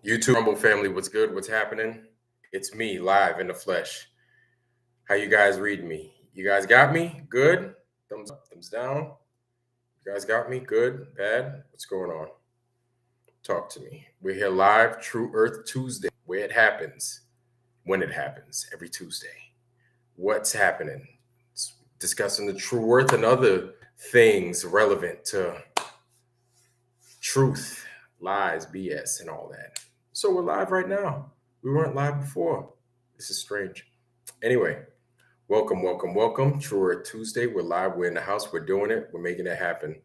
YouTube Rumble family, what's good? What's happening? It's me live in the flesh. How you guys read me? You guys got me? Good? Thumbs up, thumbs down. You guys got me? Good? Bad? What's going on? Talk to me. We're here live, True Earth Tuesday, where it happens, when it happens, every Tuesday. What's happening? It's discussing the true earth and other things relevant to truth, lies, BS, and all that. So we're live right now. We weren't live before. This is strange. Anyway, welcome, welcome, welcome. True Earth Tuesday. We're live. We're in the house. We're doing it. We're making it happen.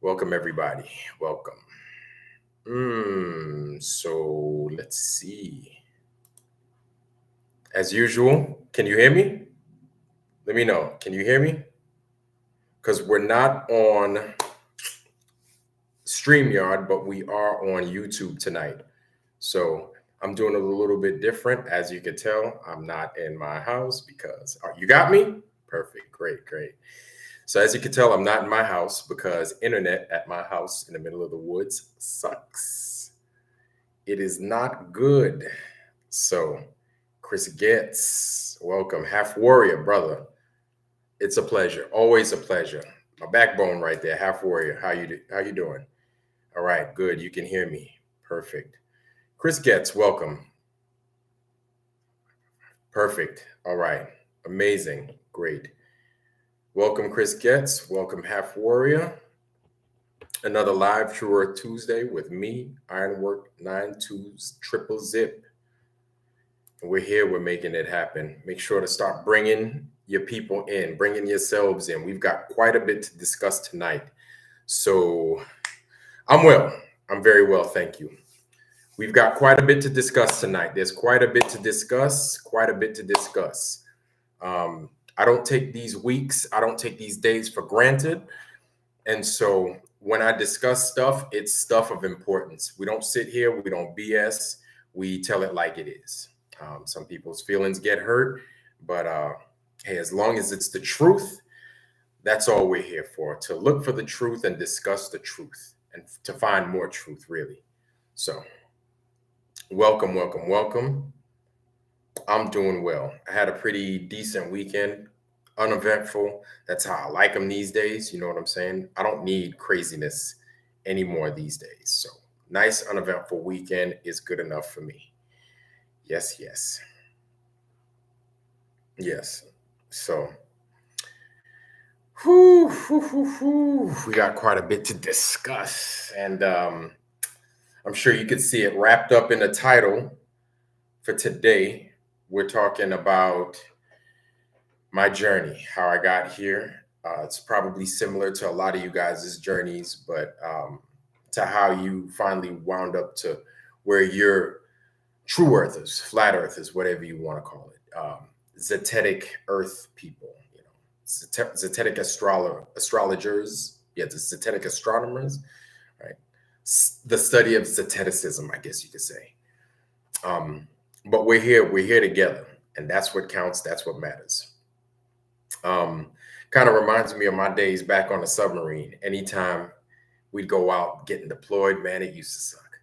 Welcome, everybody. Welcome. So let's see. As usual, can you hear me? Let me know. Can you hear me? Because we're not on StreamYard, but we are on YouTube tonight. So I'm doing it a little bit different. As you can tell, I'm not in my house because you got me? Perfect. Great, great. So as you can tell, I'm not in my house because internet at my house in the middle of the woods sucks. It is not good. So Chris Getz, welcome. Half Warrior, brother. It's a pleasure. Always a pleasure. My backbone right there. Half Warrior. How you doing? All right, good. You can hear me. Perfect. Chris Getz, welcome. Perfect. All right. Amazing. Great. Welcome, Chris Getz. Welcome, Half Warrior. Another live True Earth Tuesday with me, Ironwork 92 Triple Zip. And we're here. We're making it happen. Make sure to start bringing your people in, bringing yourselves in. We've got quite a bit to discuss tonight. So I'm well. I'm very well. Thank you. We've got quite a bit to discuss tonight. There's quite a bit to discuss, I don't take these weeks, I don't take these days for granted. And so when I discuss stuff, it's stuff of importance. We don't sit here, we don't BS, we tell it like it is. Some people's feelings get hurt, but hey, as long as it's the truth, that's all we're here for, to look for the truth and discuss the truth and to find more truth, really. So welcome, welcome, welcome. I'm doing well. I had a pretty decent weekend, uneventful. That's how I like them these days. You know what I'm saying? I don't need craziness anymore these days. So nice, uneventful weekend is good enough for me. Yes, yes. Yes. So, we got quite a bit to discuss. And I'm sure you could see it wrapped up in the title for today. We're talking about my journey, how I got here. It's probably similar to a lot of you guys' journeys, but to how you finally wound up to where you're true earthers, flat earthers, whatever you want to call it, zetetic earth people, you know, zetetic astrologers, yeah, the zetetic astronomers, right? The study of zeticism, I guess you could say. But we're here together, and that's what counts. That's what matters. Kind of reminds me of my days back on the submarine. Anytime we'd go out getting deployed, man, it used to suck.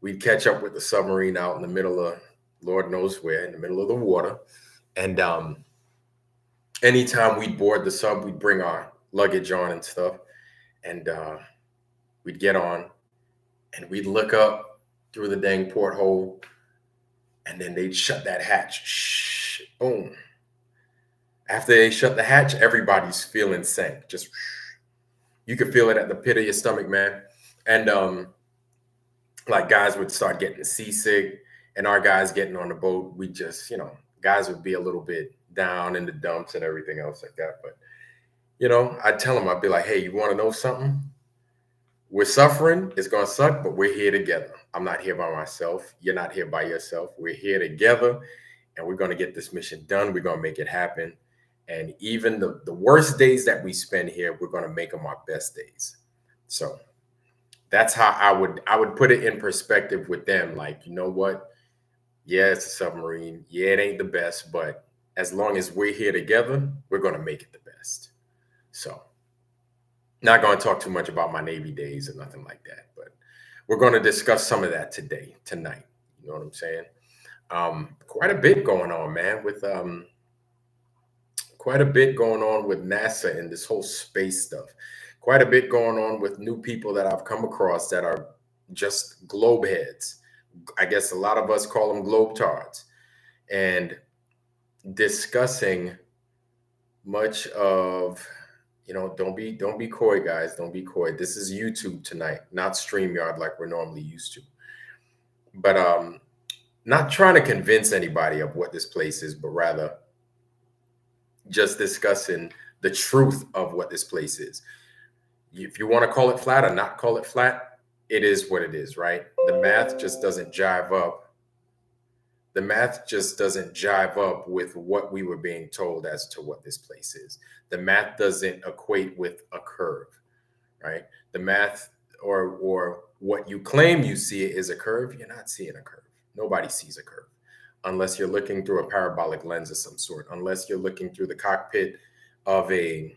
We'd catch up with the submarine out in the middle of Lord knows where, in the middle of the water. And anytime we'd board the sub, we'd bring our luggage on and stuff. And we'd get on and we'd look up through the dang porthole. And then they'd shut that hatch. Shh, boom. After they shut the hatch, everybody's feeling sank. Just you could feel it at the pit of your stomach, man. And like guys would start getting seasick, and our guys getting on the boat, we just, guys would be a little bit down in the dumps and everything else like that. But I'd tell them, I'd be like, hey, you want to know something? We're suffering. It's going to suck, but we're here together. I'm not here by myself. You're not here by yourself. We're here together, and we're going to get this mission done. We're going to make it happen. And even the worst days that we spend here, we're going to make them our best days. So that's how I would put it in perspective with them. Like, you know what? Yeah, it's a submarine. Yeah, it ain't the best, but as long as we're here together, we're going to make it the best. So not going to talk too much about my Navy days or nothing like that, but we're going to discuss some of that tonight. You know what I'm saying? Quite a bit going on, man, with quite a bit going on with NASA and this whole space stuff. Quite a bit going on with new people that I've come across that are just globe heads. I guess a lot of us call them globetards, and discussing much of, don't be coy, guys. Don't be coy. This is YouTube tonight, not StreamYard like we're normally used to. But not trying to convince anybody of what this place is, but rather just discussing the truth of what this place is. If you want to call it flat or not call it flat, it is what it is, right? The math just doesn't jive up. The math just doesn't jive up with what we were being told as to what this place is. The math doesn't equate with a curve, right? The math or what you claim you see is a curve, you're not seeing a curve. Nobody sees a curve unless you're looking through a parabolic lens of some sort, unless you're looking through the cockpit of a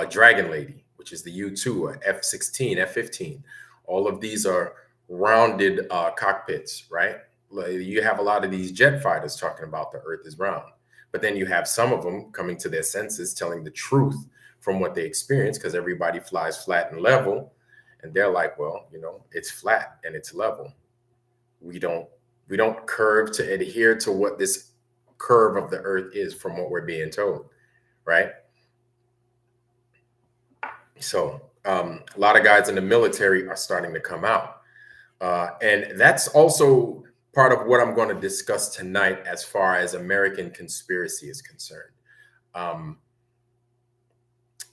Dragon Lady, which is the U-2, a F-16, F-15. All of these are rounded cockpits, right? You have a lot of these jet fighters talking about the Earth is round, but then you have some of them coming to their senses, telling the truth from what they experience, because everybody flies flat and level, and they're like, well, it's flat and it's level. We don't curve to adhere to what this curve of the Earth is from what we're being told, right? So a lot of guys in the military are starting to come out, and that's also part of what I'm going to discuss tonight as far as American conspiracy is concerned.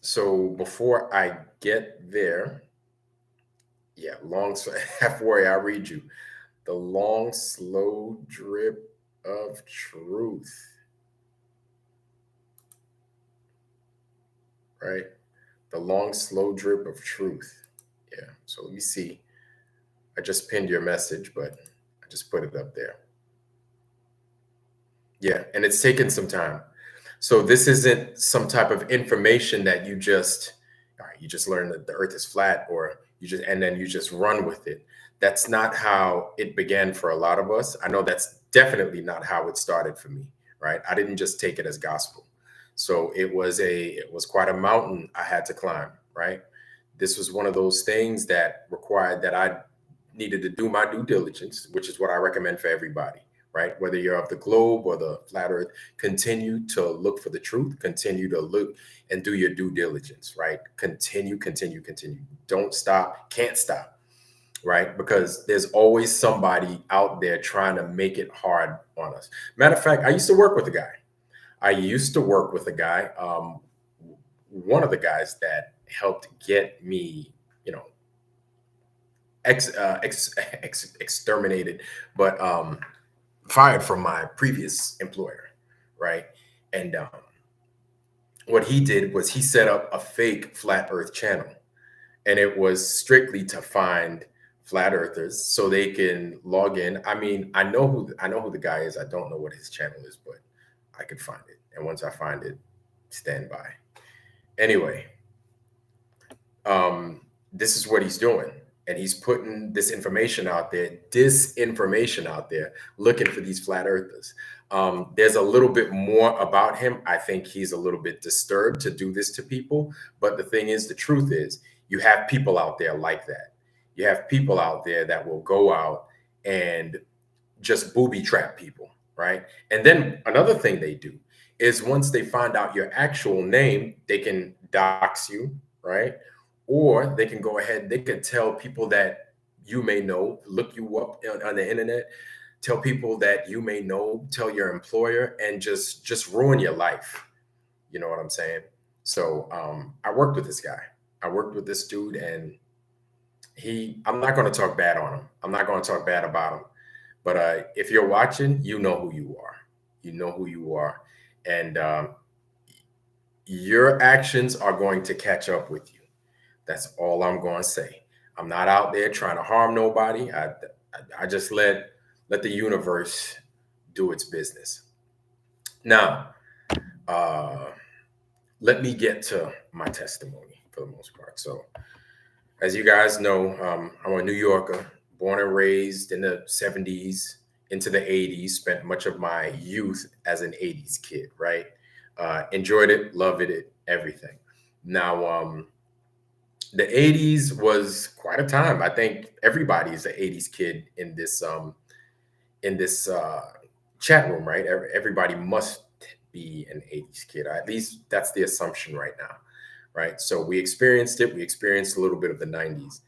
So before I get there, halfway, I'll read you. The long, slow drip of truth. Right? The long, slow drip of truth. Yeah. So let me see. I just pinned your message, but I just put it up there. Yeah. And it's taken some time. So this isn't some type of information that you just learn that the Earth is flat, or and then you just run with it. That's not how it began for a lot of us. I know that's definitely not how it started for me, right? I didn't just take it as gospel. So it was quite a mountain I had to climb, right? This was one of those things that required that I needed to do my due diligence, which is what I recommend for everybody, right? Whether you're of the globe or the flat Earth, continue to look for the truth, continue to look and do your due diligence, right? Continue. Don't stop, can't stop, right? Because there's always somebody out there trying to make it hard on us. Matter of fact, I used to work with a guy. One of the guys that helped get me, exterminated, but fired from my previous employer, right? And what he did was he set up a fake flat Earth channel, and it was strictly to find flat earthers so they can log in. I mean, I know who the guy is. I don't know what his channel is, but I could find it. And once I find it, stand by. Anyway, this is what he's doing. And he's putting disinformation out there, looking for these flat earthers. There's a little bit more about him. I think he's a little bit disturbed to do this to people. But the thing is, the truth is, you have people out there like that. You have people out there that will go out and just booby trap people, right? And then another thing they do is once they find out your actual name, they can dox you, right? Or they can go ahead, they can tell people that you may know, look you up on the internet, tell people that you may know, tell your employer, and just ruin your life. You know what I'm saying? So I worked with this guy. I worked with this dude, and I'm not going to talk bad on him. I'm not going to talk bad about him. But if you're watching, you know who you are. You know who you are. And your actions are going to catch up with you. That's all I'm going to say. I'm not out there trying to harm nobody. I just let the universe do its business. Now, let me get to my testimony for the most part. So As you guys know, I'm a New Yorker, born and raised in the 70s into the 80s, spent much of my youth as an 80s kid, right? Enjoyed it, loved it, everything. Now, the 80s was quite a time. I think everybody is an 80s kid in this chat room, right? Everybody must be an 80s kid. At least that's the assumption right now, right? So we experienced it. We experienced a little bit of the 90s.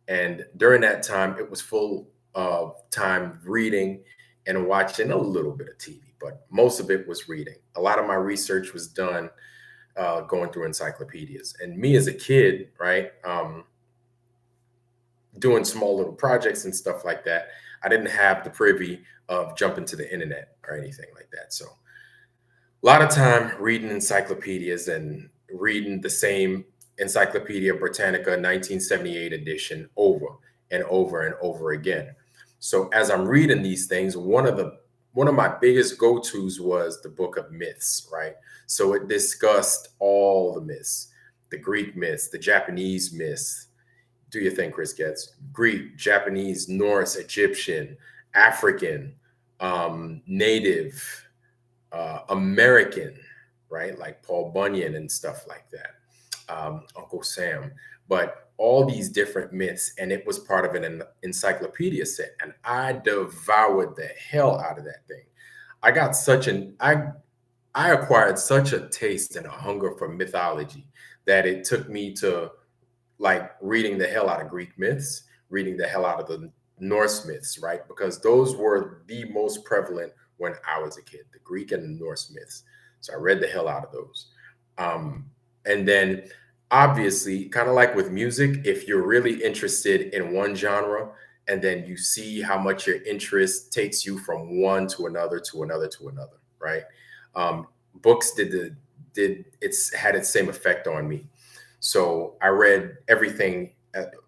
And during that time, it was full of time reading and watching a little bit of TV, but most of it was reading. A lot of my research was done going through encyclopedias. And me as a kid, right, doing small little projects and stuff like that, I didn't have the privy of jumping to the internet or anything like that. So a lot of time reading encyclopedias and reading the same Encyclopedia Britannica 1978 edition over and over and over again. So as I'm reading these things, one of my biggest go-tos was the Book of Myths, right? So it discussed all the myths, the Greek myths, the Japanese myths. Do you think, Chris gets Greek, Japanese, Norse, Egyptian, African, Native, American, right? Like Paul Bunyan and stuff like that, Uncle Sam. But all these different myths, and it was part of an encyclopedia set, and I devoured the hell out of that thing. I got such an I acquired such a taste and a hunger for mythology that it took me to like reading the hell out of Greek myths, reading the hell out of the Norse myths, right? Because those were the most prevalent when I was a kid, the Greek and the Norse myths. So I read the hell out of those. And then obviously, kind of like with music, if you're really interested in one genre, and then you see how much your interest takes you from one to another to another to another, right? Books did it's had its same effect on me. So I read everything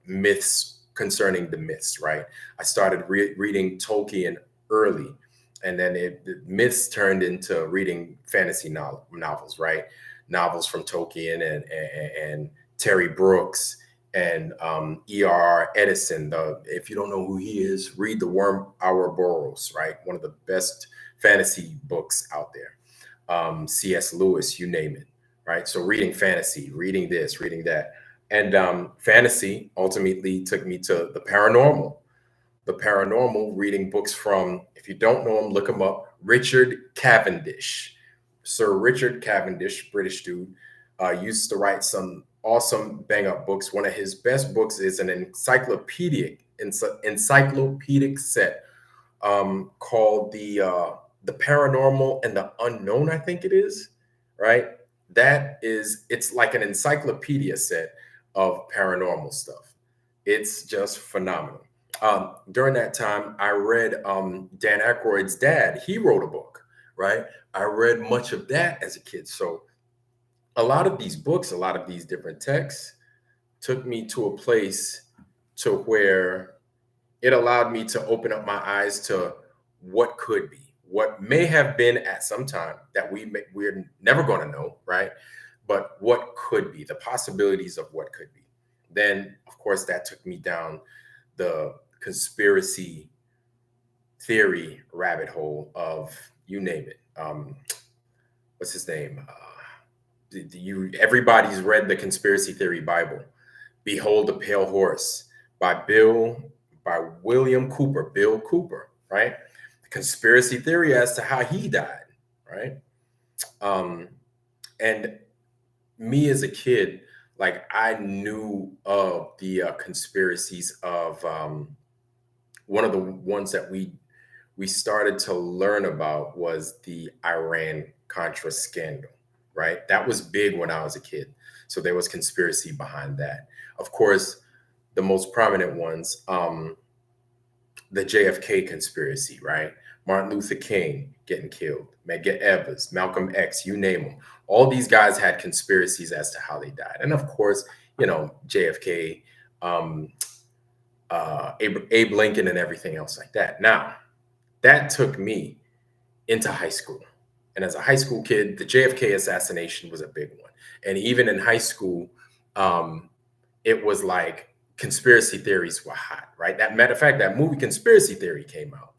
myths concerning the myths, right? I started reading Tolkien early, and then the myths turned into reading fantasy novels, right? Novels from Tolkien and Terry Brooks and E.R.R. Edison. If you don't know who he is, read The Worm Our Burrows, right? One of the best fantasy books out there. C.S. Lewis, you name it, right? So reading fantasy, reading this, reading that. And fantasy ultimately took me to the paranormal. The paranormal, reading books from, if you don't know him, look him up, Richard Cavendish. Sir Richard Cavendish, British dude, used to write some awesome bang up books. One of his best books is an encyclopedic set called the Paranormal and the Unknown, I think it is, right? It's like an encyclopedia set of paranormal stuff. It's just phenomenal. During that time, I read Dan Aykroyd's dad. He wrote a book, right? I read much of that as a kid. So a lot of these books, a lot of these different texts took me to a place to where it allowed me to open up my eyes to what could be, what may have been at some time that we're never going to know, right? But what could be, the possibilities of what could be. Then, of course, that took me down the conspiracy theory rabbit hole of you name it. What's his name? Everybody's read the Conspiracy Theory Bible. Behold the Pale Horse by William Cooper, Bill Cooper, right? The conspiracy theory as to how he died, right? And me as a kid, like I knew of the conspiracies of one of the ones that we started to learn about was the Iran Contra scandal, right? That was big when I was a kid. So there was conspiracy behind that. Of course, the most prominent ones, the JFK conspiracy, right? Martin Luther King getting killed, Medgar Evers, Malcolm X, you name them. All these guys had conspiracies as to how they died. And of course, JFK, Abe Lincoln, and everything else like that. Now, that took me into high school. And as a high school kid, the JFK assassination was a big one. And even in high school, it was like conspiracy theories were hot, right? That matter of fact, that movie Conspiracy Theory came out.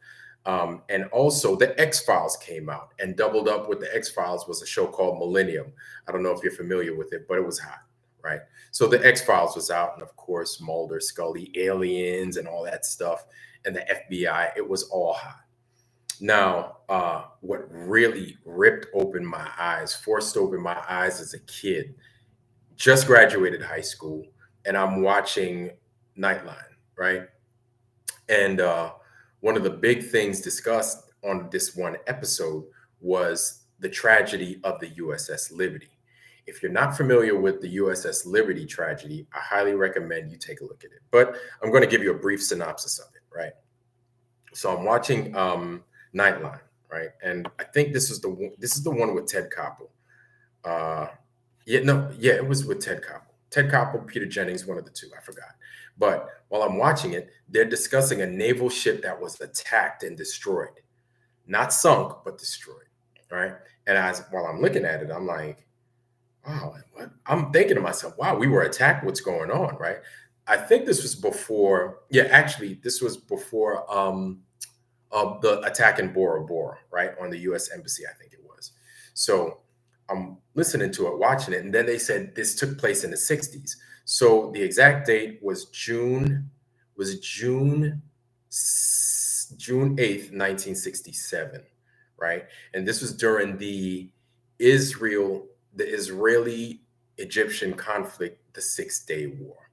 And also the X-Files came out, and doubled up with the X-Files was a show called Millennium. I don't know if you're familiar with it, but it was hot, right? So the X-Files was out, and of course, Mulder, Scully, aliens, and all that stuff, and the FBI, it was all hot. Now, what really ripped open my eyes, forced open my eyes as a kid, just graduated high school, and I'm watching Nightline, right? And one of the big things discussed on this one episode was the tragedy of the USS Liberty. If you're not familiar with the USS Liberty tragedy, I highly recommend you take a look at it. But I'm going to give you a brief synopsis of it, right? So I'm watching Nightline, right? And I think this is the one with Ted Koppel. It was with Ted Koppel. Ted Koppel, Peter Jennings, one of the two, I forgot. But while I'm watching it, they're discussing a naval ship that was attacked and destroyed, not sunk, but destroyed, right? And while I'm looking at it, I'm like, wow, what? I'm thinking to myself, wow, we were attacked. What's going on, right? I think this was before. Yeah, actually, this was before the attack in Bora Bora, right, on the U.S. Embassy, I think it was. So I'm listening to it, watching it, and then they said this took place in the 60s. So the exact date was June 8th, 1967, right? And this was during the Israeli Egyptian conflict, the 6 Day War.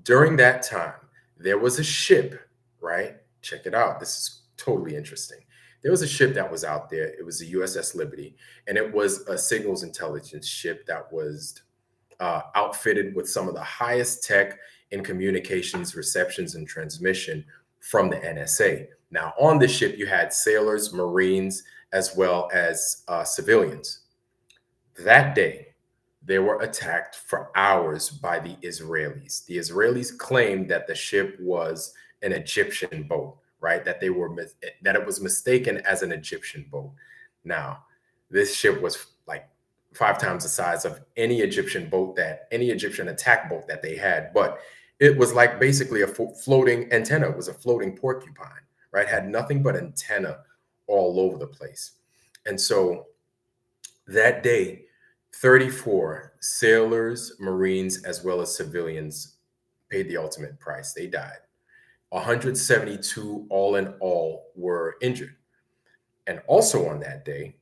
During that time, there was a ship, right? Check it out. This is totally interesting. There was a ship that was out there. It was the USS Liberty, and it was a signals intelligence ship that was outfitted with some of the highest tech in communications, receptions, and transmission from the NSA. Now, on the ship, you had sailors, Marines, as well as civilians. That day, they were attacked for hours by the Israelis. The Israelis claimed that the ship was an Egyptian boat, right? That it was mistaken as an Egyptian boat. Now, this ship was like 5 times the size of any Egyptian attack boat that they had, but it was like basically a floating antenna. It was a floating porcupine, right? Had nothing but antenna all over the place. And so that day, 34 sailors, Marines, as well as civilians paid the ultimate price. They died. 172 all in all were injured. And also on that day,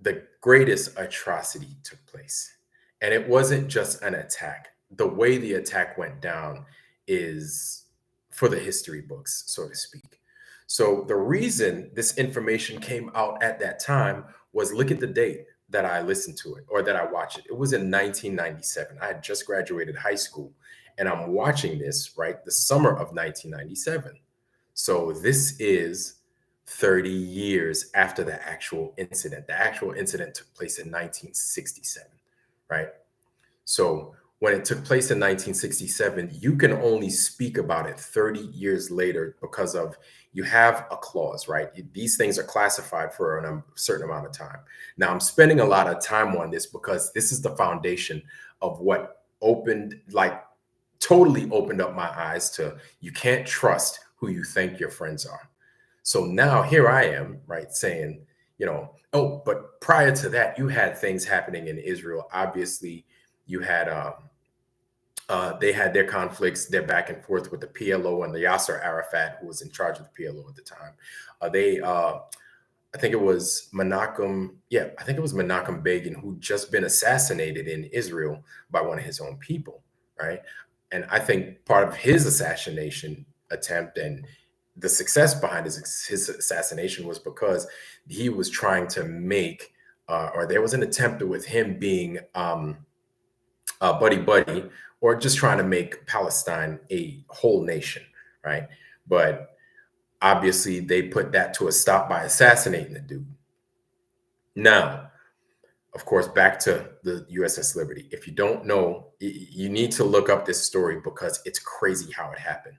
the greatest atrocity took place. And it wasn't just an attack. The way the attack went down is for the history books, so to speak. So the reason this information came out at that time was, look at the date that I listened to it or that I watched it. It was in 1997. I had just graduated high school, and I'm watching this, right, the summer of 1997. So this is 30 years after the actual incident. The actual incident took place in 1967, right? So when it took place in 1967, you can only speak about it 30 years later because of you have a clause, right? These things are classified for a certain amount of time. Now, I'm spending a lot of time on this because this is the foundation of what totally opened up my eyes to you can't trust who you think your friends are. So now here I am, right, saying, oh, but prior to that, you had things happening in Israel. Obviously, you had they had their conflicts, their back and forth with the PLO and the Yasser Arafat, who was in charge of the PLO at the time. I think it was Menachem. Yeah, I think it was Menachem Begin, who'd just been assassinated in Israel by one of his own people, right? And I think part of his assassination attempt and the success behind his assassination was because he was trying to make, or there was an attempt with him being buddy, or just trying to make Palestine a whole nation, right? But obviously they put that to a stop by assassinating the dude. Now, of course, back to the USS Liberty. If you don't know, you need to look up this story because it's crazy how it happened.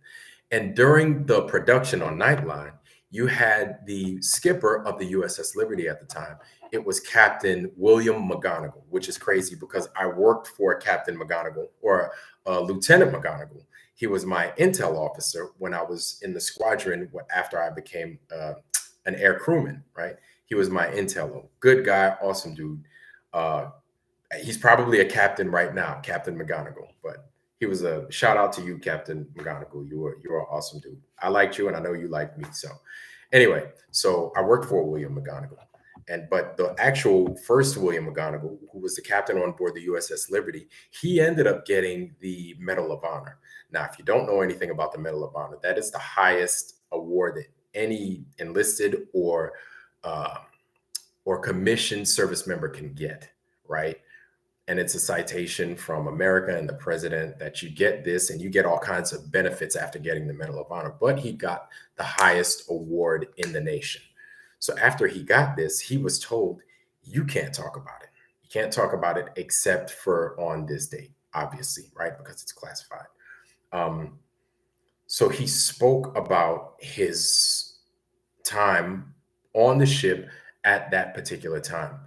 And during the production on Nightline, you had the skipper of the USS Liberty at the time. it was Captain William McGonagall, which is crazy because I worked for Captain McGonagall or Lieutenant McGonagall. He was my intel officer when I was in the squadron after I became an air crewman, right? He was my intel. Good guy, awesome dude. Uh, he's probably a captain right now, Captain McGonagall. But he was a shout out to you, Captain McGonagall. You were an awesome dude. I liked you, and I know you liked me. So anyway, so I worked for William McGonagall. But the actual first William McGonagall, who was the captain on board the USS Liberty, he ended up getting the Medal of Honor. Now, if you don't know anything about the Medal of Honor, that is the highest award that any enlisted uh, or commissioned service member can get, right? And it's a citation from America and the president that you get this and you get all kinds of benefits after getting the Medal of Honor. But he got the highest award in the nation. So after he got this, he was told, you can't talk about it. You can't talk about it except for on this date, obviously, right? Because it's classified. So he spoke about his time on the ship at that particular time.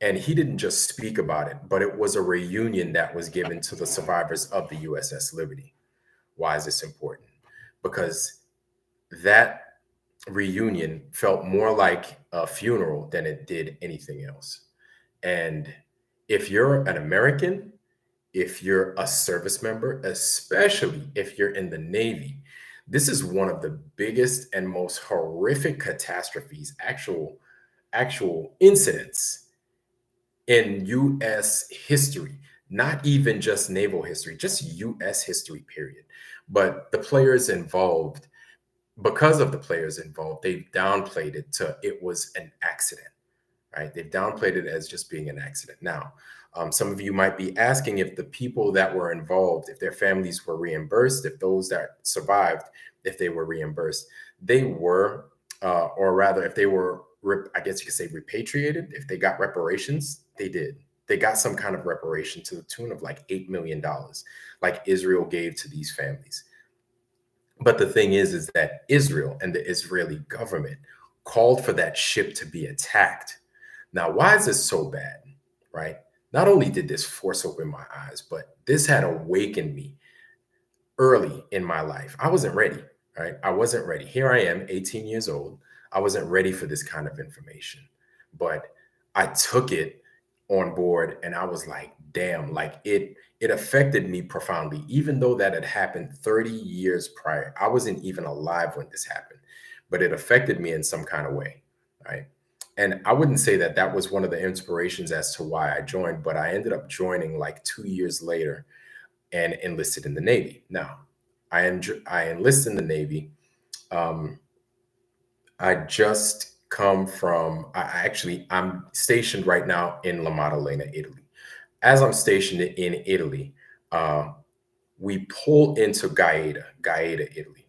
And he didn't just speak about it, but it was a reunion that was given to the survivors of the USS Liberty. Why is this important? Because that reunion felt more like a funeral than it did anything else. And if you're an American, if you're a service member, especially if you're in the Navy, this is one of the biggest and most horrific catastrophes, actual incidents in US history, not even just naval history, just US history, period. But the players involved, because of the players involved, they've downplayed it to it was an accident, right? They've downplayed it as just being an accident. Now, some of you might be asking if the people that were involved, if their families were reimbursed, if those that survived, if they were reimbursed. They were, or rather, if they were, I guess you could say repatriated, if they got reparations, they did. They got some kind of reparation to the tune of like $8 million, like Israel gave to these families. But the thing is that Israel and the Israeli government called for that ship to be attacked. Now, why is this so bad, right? Not only did this force open my eyes, but this had awakened me early in my life. I wasn't ready, right? I wasn't ready. Here I am, 18 years old. I wasn't ready for this kind of information, but I took it on board and I was like, damn, like it affected me profoundly, even though that had happened 30 years prior. I wasn't even alive when this happened, but it affected me in some kind of way, right? And I wouldn't say that that was one of the inspirations as to why I joined, but I ended up joining like 2 years later and enlisted in the Navy. Now, I enlisted in the Navy. Um, I just come from. I'm stationed right now in La Maddalena, Italy. As I'm stationed in Italy, uh, we pull into Gaeta, Italy.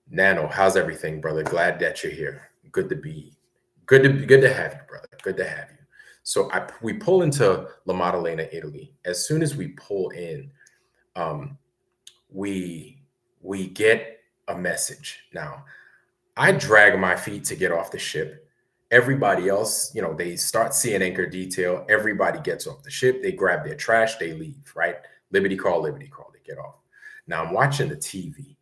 Nano, how's everything, brother? Glad that you're here. Good to have you, brother. Good to have you. So we pull into La Maddalena, Italy. As soon as we pull in, um, we get a message. Now, I drag my feet to get off the ship. Everybody else, they start seeing anchor detail. Everybody gets off the ship. They grab their trash. They leave, right? Liberty call, Liberty call. They get off. Now I'm watching the TV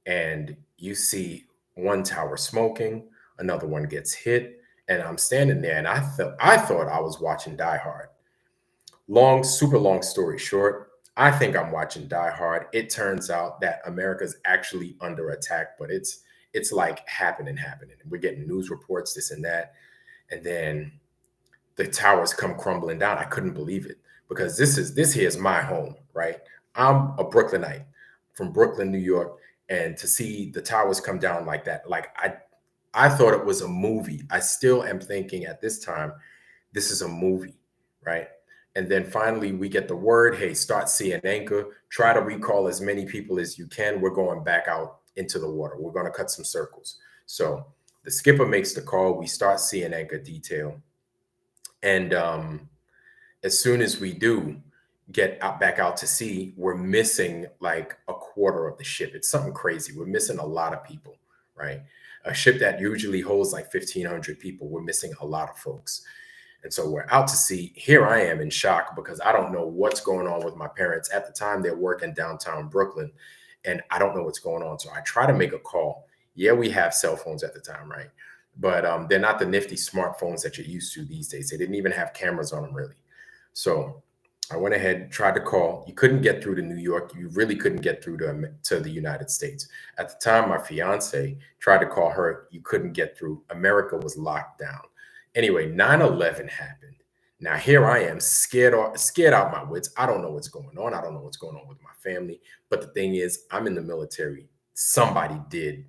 and you see one tower smoking, another one gets hit. And I'm standing there and I thought I was watching Die Hard. Super long story short, I think I'm watching Die Hard. It turns out that America's actually under attack, but it's like happening. We're getting news reports, this and that. And then the towers come crumbling down. I couldn't believe it because this here is my home, right? I'm a Brooklynite from Brooklyn, New York. And to see the towers come down like that, like I thought it was a movie. I still am thinking at this time, this is a movie, right? And then finally we get the word, hey, start seeing anchor, try to recall as many people as you can. We're going back out into the water. We're going to cut some circles. So the skipper makes the call. We start seeing anchor detail. And as soon as we do get back out to sea, we're missing like a quarter of the ship. It's something crazy. We're missing a lot of people, right? A ship that usually holds like 1,500 people, we're missing a lot of folks. And so we're out to sea. Here I am in shock because I don't know what's going on with my parents. At the time, they're working downtown Brooklyn, and I don't know what's going on. So I try to make a call. Yeah, we have cell phones at the time, right? But they're not the nifty smartphones that you're used to these days. They didn't even have cameras on them, really. So I went ahead, tried to call. You couldn't get through to New York. You really couldn't get through to the United States. At the time, my fiance tried to call her. You couldn't get through. America was locked down. Anyway, 9/11 happened. Now here I am, scared out my wits. I don't know what's going on. I don't know what's going on with my family. But the thing is, I'm in the military. Somebody did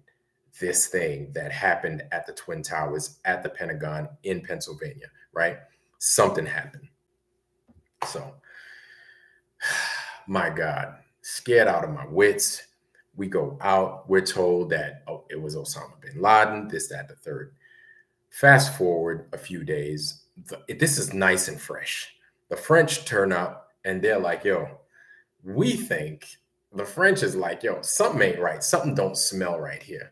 this thing that happened at the Twin Towers at the Pentagon in Pennsylvania, right? Something happened. So, my God, scared out of my wits. We go out. We're told that, oh, it was Osama bin Laden, this, that, the third. Fast forward a few days. This is nice and fresh. The French turn up and they're like, yo, we think the French is like, yo, something ain't right. Something don't smell right here.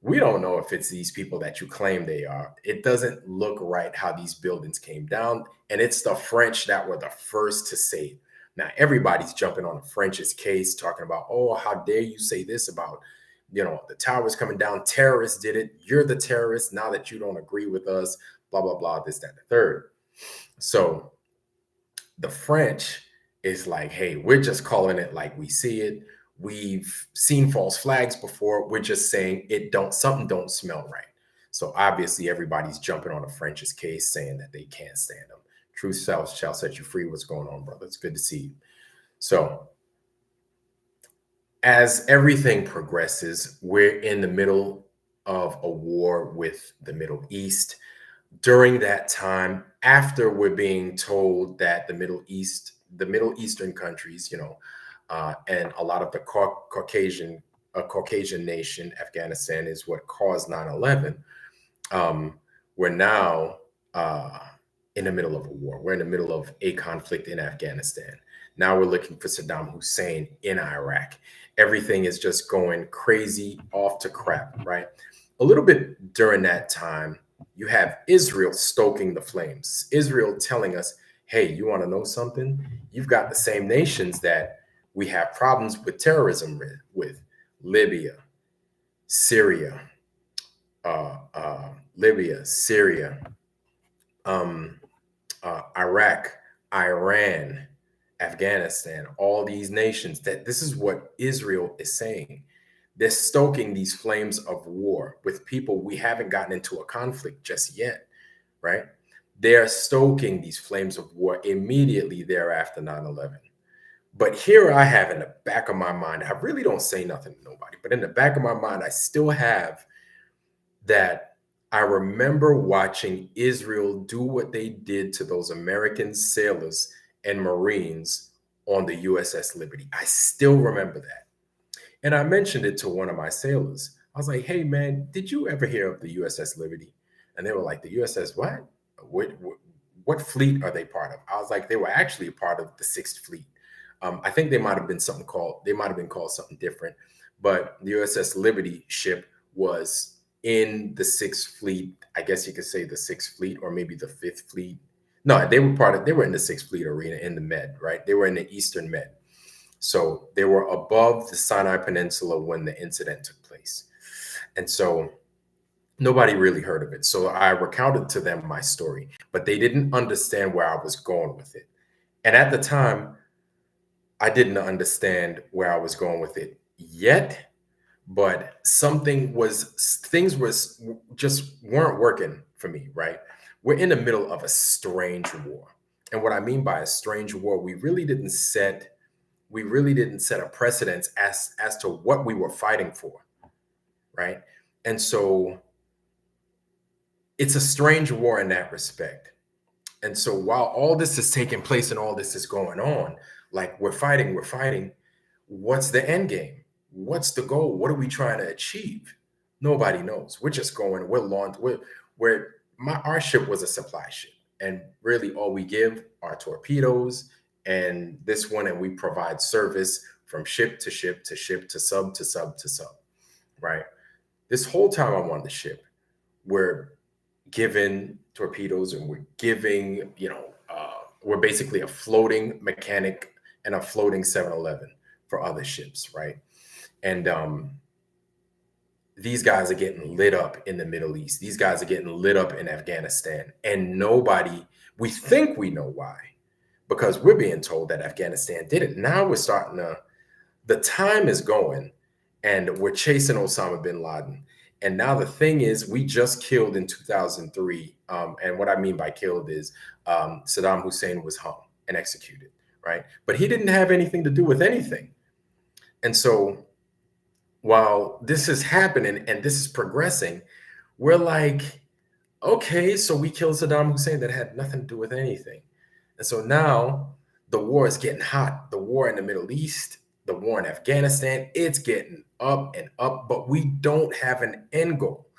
We don't know if it's these people that you claim they are. It doesn't look right how these buildings came down. And it's the French that were the first to say it. Now, everybody's jumping on the French's case, talking about, oh, how dare you say this about, the towers coming down. Terrorists did it. You're the terrorist now that you don't agree with us, blah, blah, blah, this, that, the third. So the French is like, hey, we're just calling it like we see it. We've seen false flags before. We're just saying something don't smell right. So obviously everybody's jumping on the French's case saying that they can't stand them. Truth shall set you free. What's going on, brother? It's good to see you. So as everything progresses, we're in the middle of a war with the Middle East. During that time, after we're being told that the Middle Eastern countries, and a lot of the Caucasian nation, Afghanistan, is what caused 9/11. We're now in the middle of a war. We're in the middle of a conflict in Afghanistan. Now we're looking for Saddam Hussein in Iraq. Everything is just going crazy, off to crap, right? A little bit during that time, you have Israel stoking the flames. Israel telling us, hey, you want to know something? You've got the same nations that we have problems with terrorism with: Libya, Syria, Iraq, Iran, Afghanistan, all these nations. That this is what Israel is saying. They're stoking these flames of war with people we haven't gotten into a conflict just yet, right? They're stoking these flames of war immediately thereafter 9/11. But here I have in the back of my mind, I really don't say nothing to nobody, but in the back of my mind, I still have that I remember watching Israel do what they did to those American sailors and Marines on the USS Liberty. I still remember that. And I mentioned it to one of my sailors. I was like, hey, man, did you ever hear of the USS Liberty? And they were like, the USS what? What fleet are they part of? I was like, they were actually a part of the Sixth Fleet. I think they might have been called something different, but the USS Liberty ship was in the Sixth Fleet. I guess you could say the Sixth Fleet or maybe the Fifth Fleet. No, they were in the Sixth Fleet arena in the Med, right? They were in the Eastern Med. So they were above the Sinai Peninsula when the incident took place. And so nobody really heard of it. So I recounted to them my story, but they didn't understand where I was going with it. And at the time, I didn't understand where I was going with it yet, but things just weren't working for me, right? We're in the middle of a strange war. And what I mean by a strange war, we really didn't set a precedence as to what we were fighting for, right? And so it's a strange war in that respect. And so while all this is taking place and all this is going on, like we're fighting, what's the end game? What's the goal? What are we trying to achieve? Nobody knows. We're just going, our ship was a supply ship. And really all we give are torpedoes and this one, and we provide service from ship to ship to ship to sub to sub to sub, right? This whole time I'm on the ship, we're giving torpedoes and we're giving, we're basically a floating mechanic and a floating 7-Eleven for other ships, right? And these guys are getting lit up in the Middle East. These guys are getting lit up in Afghanistan. And we think we know why, because we're being told that Afghanistan did it. Now we're starting to, the time is going and we're chasing Osama bin Laden. And now the thing is, we just killed in 2003. And what I mean by killed is Saddam Hussein was hung and executed, right? But he didn't have anything to do with anything. And so while this is happening and this is progressing, we're like, okay, so we killed Saddam Hussein that had nothing to do with anything. And so now the war is getting hot. The war in the Middle East, the war in Afghanistan, it's getting up and up, but we don't have an end goal.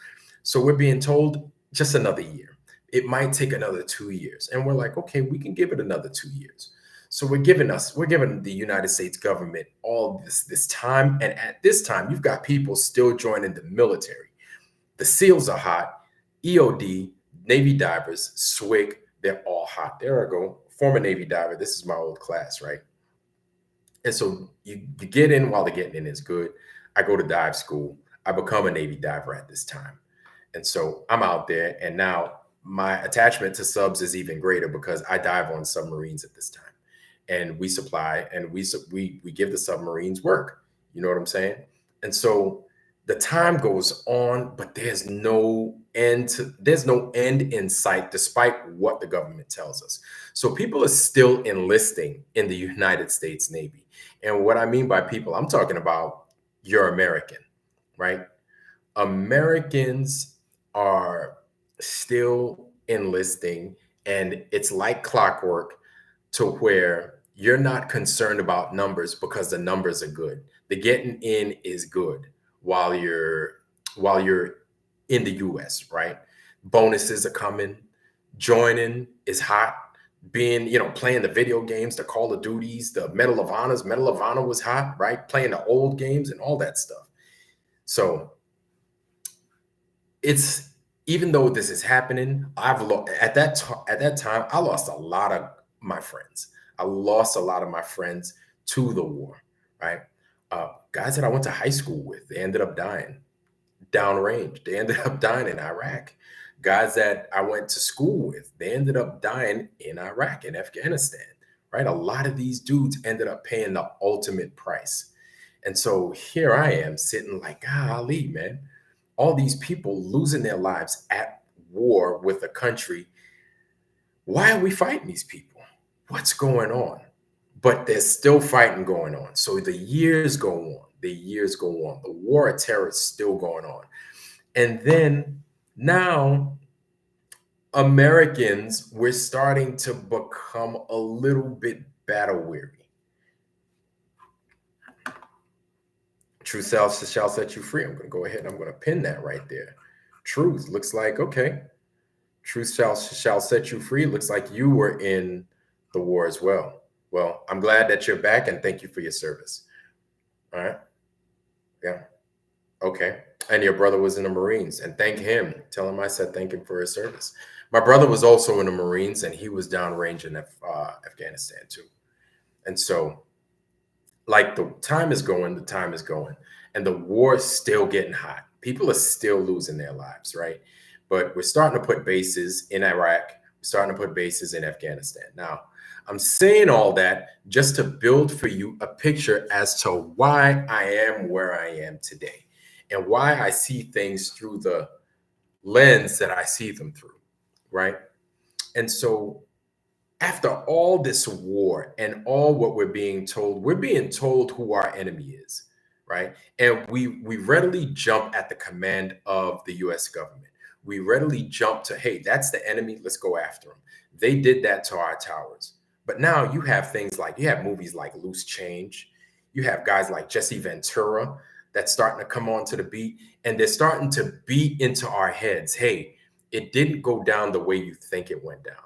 So we're being told just another year. It might take another 2 years. And we're like, okay, we can give it another 2 years. So we're giving the United States government all this time. And at this time, you've got people still joining the military. The SEALs are hot. EOD, Navy divers, SWIG, they're all hot. There I go. Former Navy diver. This is my old class, right? And so you get in while the getting in is good. I go to dive school. I become a Navy diver at this time. And so I'm out there. And now my attachment to subs is even greater because I dive on submarines at this time. And we supply and we give the submarines work. You know what I'm saying? And so the time goes on, but there's no end in sight, despite what the government tells us. So people are still enlisting in the United States Navy. And what I mean by people, I'm talking about you're American, right? Americans are still enlisting, and it's like clockwork to where you're not concerned about numbers because the numbers are good. The getting in is good while you're in the US, right? Bonuses are coming, joining is hot, being, playing the video games, the Call of Duties, the Medal of Honor was hot, right? Playing the old games and all that stuff. So it's, even though this is happening, at that time, I lost a lot of my friends. I lost a lot of my friends to the war, right? Guys that I went to high school with, they ended up dying downrange. They ended up dying in Iraq. Guys that I went to school with, they ended up dying in Iraq and Afghanistan, right? A lot of these dudes ended up paying the ultimate price. And so here I am sitting like, golly, man, all these people losing their lives at war with a country. Why are we fighting these people? What's going on? But there's still fighting going on. So the years go on. The war of terror is still going on. And then now Americans, we're starting to become a little bit battle weary. Truth shall set you free. I'm going to go ahead. I'm going to pin that right there. Truth looks like, okay. Truth shall set you free. Looks like you were in the war as well. Well, I'm glad that you're back and thank you for your service. All right. Yeah. Okay. And your brother was in the Marines, and thank him. Tell him I said thank him for his service. My brother was also in the Marines, and he was downrange in Afghanistan too. And so, like, the time is going, and the war is still getting hot. People are still losing their lives, right? But we're starting to put bases in Iraq. We're starting to put bases in Afghanistan. Now, I'm saying all that just to build for you a picture as to why I am where I am today and why I see things through the lens that I see them through, right? And so after all this war and all what we're being told who our enemy is, right? And we readily jump at the command of the US government. We readily jump to, hey, that's the enemy, let's go after them. They did that to our towers. But now you have movies like Loose Change. You have guys like Jesse Ventura that's starting to come onto the beat, and they're starting to beat into our heads. Hey, it didn't go down the way you think it went down.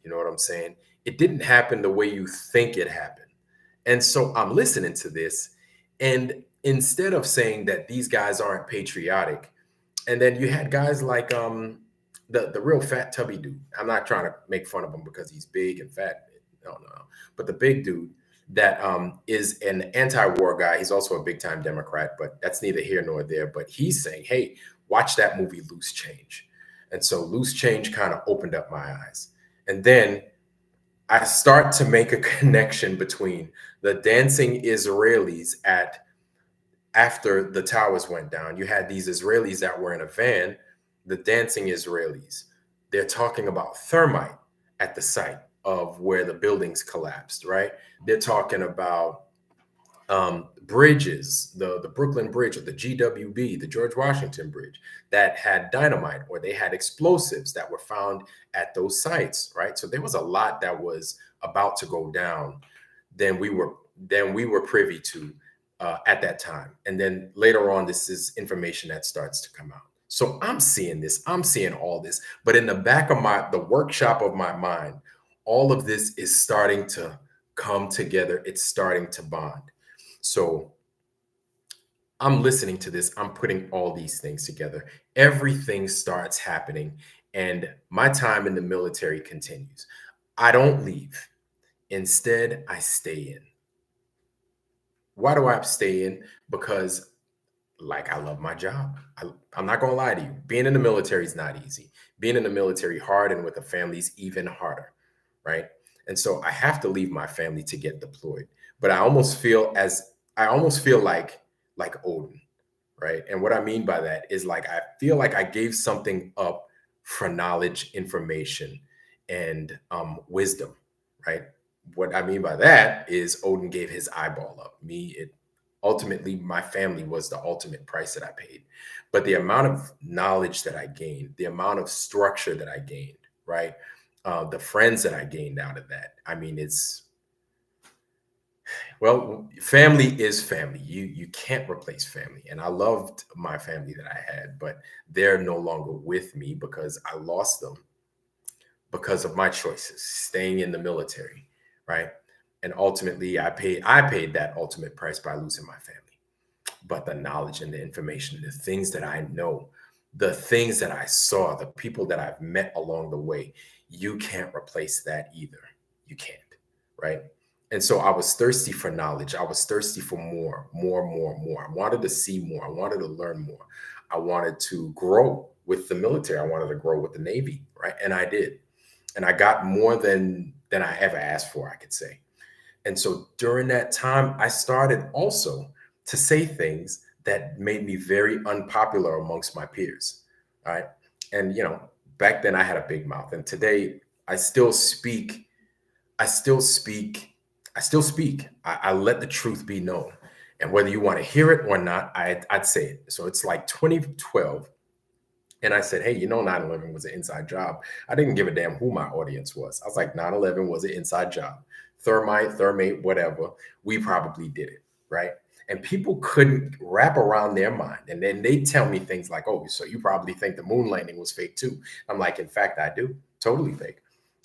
You know what I'm saying? It didn't happen the way you think it happened. And so I'm listening to this, and instead of saying that these guys aren't patriotic, and then you had guys like the real fat tubby dude. I'm not trying to make fun of him because he's big and fat. No, no, no. But the big dude that is an anti-war guy. He's also a big time Democrat, but that's neither here nor there. But he's saying, "Hey, watch that movie Loose Change," and so Loose Change kind of opened up my eyes. And then I start to make a connection between the dancing Israelis at after the towers went down. You had these Israelis that were in a van, the dancing Israelis. They're talking about thermite at the site of where the buildings collapsed, right? They're talking about bridges, the Brooklyn Bridge or the GWB, the George Washington Bridge, that had dynamite or they had explosives that were found at those sites, right? So there was a lot that was about to go down than we were privy to at that time. And then later on, this is information that starts to come out. So I'm seeing this, I'm seeing all this, but in the back of the workshop of my mind, all of this is starting to come together. It's starting to bond. So I'm listening to this. I'm putting all these things together. Everything starts happening, and my time in the military continues. I don't leave. Instead, I stay in. Why do I stay in? Because, like, I love my job. I'm not going to lie to you. Being in the military is not easy. Being in the military hard, and with a family is even harder, right? And so I have to leave my family to get deployed. But I almost feel like Odin, right? And what I mean by that is, like, I feel like I gave something up for knowledge, information, and wisdom, right? What I mean by that is Odin gave his eyeball up. Ultimately, my family was the ultimate price that I paid. But the amount of knowledge that I gained, the amount of structure that I gained, right? The friends that I gained out of that. I mean, family is family. You can't replace family. And I loved my family that I had, but they're no longer with me because I lost them because of my choices, staying in the military, right? And ultimately I paid that ultimate price by losing my family. But the knowledge and the information, the things that I know, the things that I saw, the people that I've met along the way, you can't replace that either. You can't, right? And so I was thirsty for knowledge. I was thirsty for more, more, more, more. I wanted to see more. I wanted to learn more. I wanted to grow with the military. I wanted to grow with the Navy, right? And I did. And I got more than I ever asked for, I could say. And so during that time, I started also to say things that made me very unpopular amongst my peers. All right. And, back then I had a big mouth. And today I still speak. I still speak. I still speak. I let the truth be known. And whether you want to hear it or not, I'd say it. So it's like 2012. And I said, hey, 9/11 was an inside job. I didn't give a damn who my audience was. I was like, 9/11 was an inside job. Thermite, whatever. We probably did it, right? And people couldn't wrap around their mind. And then they tell me things like, oh, so you probably think the moon landing was fake too. I'm like, in fact, I do. Totally fake.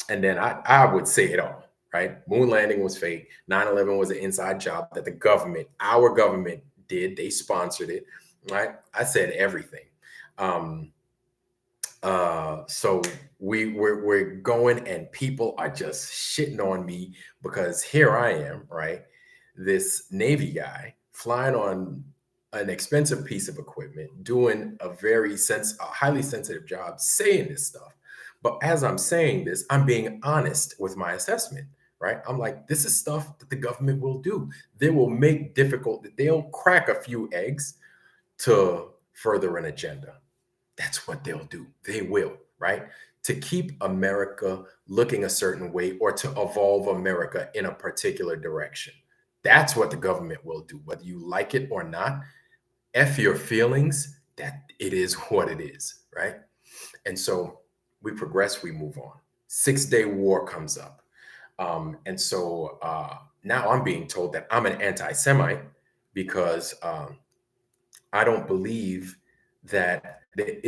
And then I would say it all, right? Moon landing was fake. 9/11 was an inside job that our government did. They sponsored it, right? I said everything. Um, so we're going, and people are just shitting on me because here I am, right? This Navy guy flying on an expensive piece of equipment, doing a highly sensitive job, saying this stuff. But as I'm saying this, I'm being honest with my assessment, right? I'm like, this is stuff that the government will do. They'll crack a few eggs to further an agenda. That's what they'll do. They will, right? To keep America looking a certain way or to evolve America in a particular direction. That's what the government will do, whether you like it or not. F your feelings, that it is what it is, right? And so we progress, we move on. 6 Day War comes up. And so now I'm being told that I'm an anti Semite because I don't believe that the